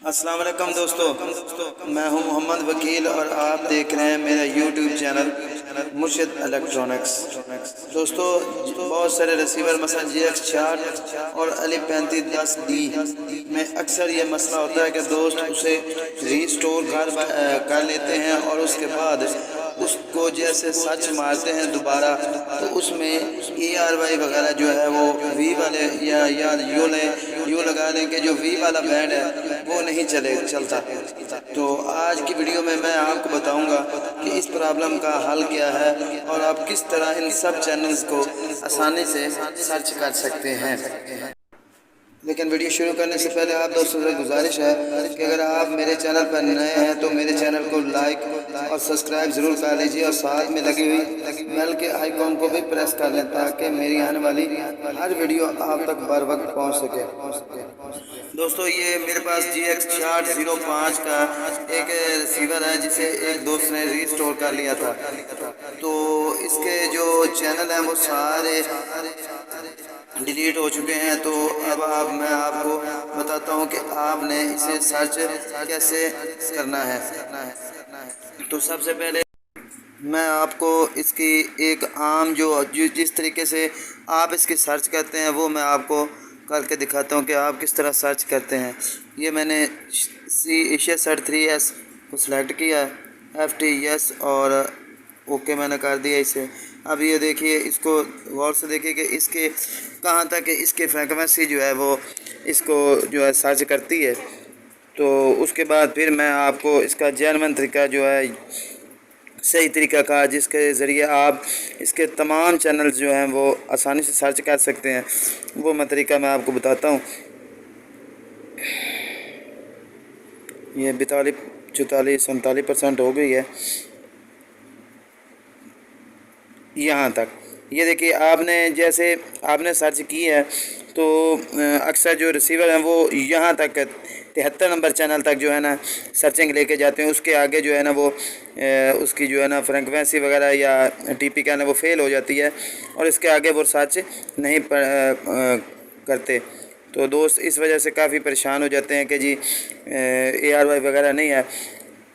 अस्सलाम वालेकुम दोस्तों, मैं हूं मोहम्मद वकील और आप देख रहे हैं मेरा यूट्यूब चैनल मुर्शिद इलेक्ट्रॉनिक्स। दोस्तों, बहुत सारे रिसीवर मसलन GX60 और अली 3510D में अक्सर ये मसला होता है कि दोस्त उसे रीस्टोर कर लेते हैं और उसके बाद उसको जैसे सर्च मारते हैं दोबारा तो उसमें ERY वगैरह जो है वो वी वाले या यू लगा लें कि जो वी वाला बैंड है वो नहीं चलता। तो आज की वीडियो में मैं आपको बताऊंगा कि इस प्रॉब्लम का हल क्या है और आप किस तरह इन सब चैनल्स को आसानी से सर्च कर सकते हैं। लेकिन वीडियो शुरू करने से पहले आप दोस्तों से गुजारिश है कि अगर आप मेरे चैनल पर नए हैं तो मेरे चैनल को लाइक और सब्सक्राइब ज़रूर कर लीजिए और साथ में लगी हुई बेल के आइकॉन को भी प्रेस कर लें ताकि मेरी आने वाली हर वीडियो आप तक बर वक्त पहुँच सके। दोस्तों, ये मेरे पास GX6005 का एक रिसीवर है जिसे एक दोस्त ने रीस्टोर कर लिया था। तो इसके जो चैनल हैं वो सारे डिलीट हो चुके हैं। तो अब मैं आपको बताता हूं कि आपने इसे सर्च कैसे करना है। तो सबसे पहले मैं आपको इसकी एक आम जो जिस तरीके से आप इसकी सर्च करते हैं वो मैं आपको करके दिखाता हूं कि आप किस तरह सर्च करते हैं। ये मैंने AC63S को सिलेक्ट किया, FT यस और ओके मैंने कर दिया इसे। अब ये देखिए, इसको गौर से देखिए कि इसके कहाँ तक इसके फ्रीक्वेंसी जो है वो इसको जो है सर्च करती है। तो उसके बाद फिर मैं आपको इसका जेन्युइन तरीका जो है, सही तरीका का जिसके ज़रिए आप इसके तमाम चैनल्स जो हैं वो आसानी से सर्च कर सकते हैं, वो मैं तरीका मैं आपको बताता हूँ। ये 42, 44, 47% हो गई है यहाँ तक। ये देखिए, आपने सर्च की है तो अक्सर जो रिसीवर हैं वो यहाँ तक 73 नंबर चैनल तक जो है ना सर्चिंग लेके जाते हैं। उसके आगे जो है ना वो उसकी जो है ना फ्रीक्वेंसी वगैरह या TP कहना वो फेल हो जाती है और इसके आगे वो सर्च नहीं करते। तो दोस्त इस वजह से काफ़ी परेशान हो जाते हैं कि जी ARY वगैरह नहीं है।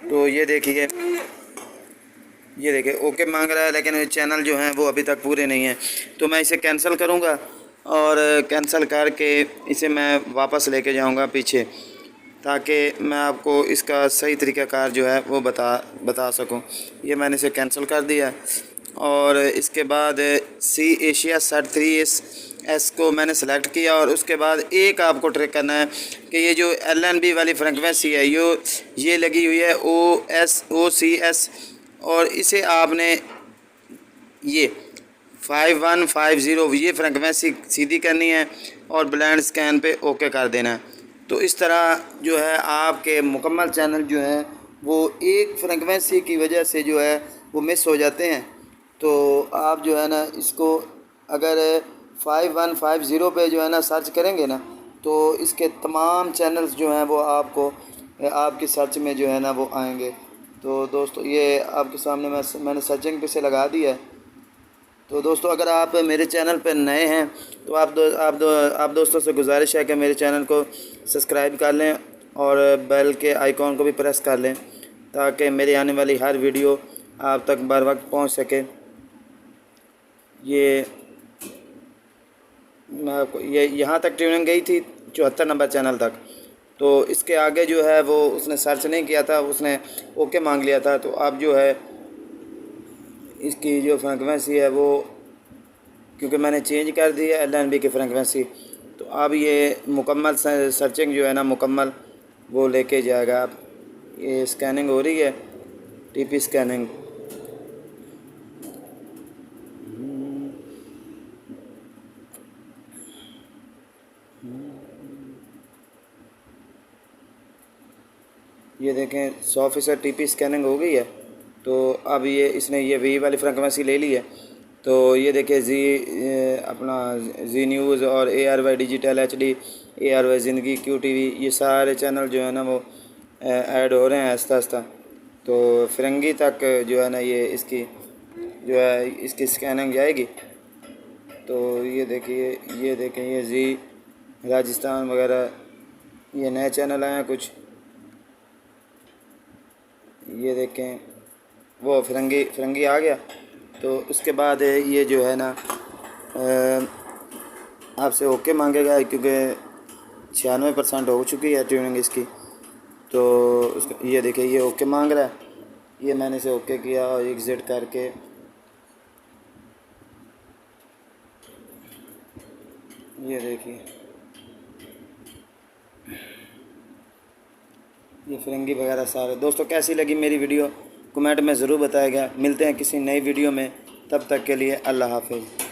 तो ये देखिए ओके मांग रहा है लेकिन चैनल जो हैं वो अभी तक पूरे नहीं हैं। तो मैं इसे कैंसिल करूंगा और कैंसिल करके इसे मैं वापस लेके जाऊंगा पीछे ताकि मैं आपको इसका सही तरीक़ाकार जो है वो बता सकूं। ये मैंने इसे कैंसिल कर दिया और इसके बाद AC63S को मैंने सेलेक्ट किया और उसके बाद एक आपको ट्रिक करना है कि ये जो LNB वाली फ्रीक्वेंसी है ये लगी हुई है OCS और इसे आपने ये 5150 ये फ्रीक्वेंसी सीधी करनी है और ब्लाइंड स्कैन पे ओके कर देना है। तो इस तरह जो है आपके मुकम्मल चैनल जो हैं वो एक फ्रीक्वेंसी की वजह से जो है वो मिस हो जाते हैं। तो आप जो है ना इसको अगर 5150 पे जो है ना सर्च करेंगे ना तो इसके तमाम चैनल्स जो हैं वो आपको आपकी सर्च में जो है ना वो आएंगे। तो दोस्तों, ये आपके सामने मैंने सर्चिंग पे से लगा दिया है। तो दोस्तों, अगर आप मेरे चैनल पर नए हैं तो आप दोस्तों से गुजारिश है कि मेरे चैनल को सब्सक्राइब कर लें और बेल के आइकॉन को भी प्रेस कर लें ताकि मेरी आने वाली हर वीडियो आप तक बर वक्त पहुँच सके। ये मैं आपको ये यहाँ तक ट्यूनिंग गई थी 74 नंबर चैनल तक। तो इसके आगे जो है वो उसने सर्च नहीं किया था, उसने ओके मांग लिया था। तो अब जो है इसकी जो फ्रीक्वेंसी है वो क्योंकि मैंने चेंज कर दी है LNB की फ्रीक्वेंसी, तो अब ये मुकम्मल सर्चिंग जो है ना मुकम्मल वो लेके जाएगा। अब ये स्कैनिंग हो रही है, TP स्कैनिंग। ये देखें 100% TP स्कैनिंग हो गई है। तो अब इसने ये V वाली फ्रीक्वेंसी ले ली है। तो ये देखिए जी न्यूज़ और ARY डिजिटल HD, ARY ज़िंदगी, QTV, ये सारे चैनल जो है ना वो ऐड हो रहे हैं आहिस्ता आहिस्ता। तो फिरंगी तक जो है ना इसकी स्कैनिंग जाएगी। तो ये देखिए ये जी राजस्थान वगैरह ये नए चैनल आए हैं कुछ। یہ دیکھیں وہ فرنگی آ گیا. تو اس کے بعد یہ جو ہے نا آپ سے اوکے مانگے گا کیونکہ 96% ہو چکی ہے ٹیوننگ اس کی. تو یہ دیکھیں یہ اوکے مانگ رہا ہے. یہ میں نے اسے اوکے کیا اور ایگزٹ کر کے یہ دیکھیے یہ فرنگی وغیرہ سارے. دوستو کیسی لگی میری ویڈیو کمنٹ میں ضرور بتائے گا. ملتے ہیں کسی نئی ویڈیو میں، تب تک کے لیے اللہ حافظ.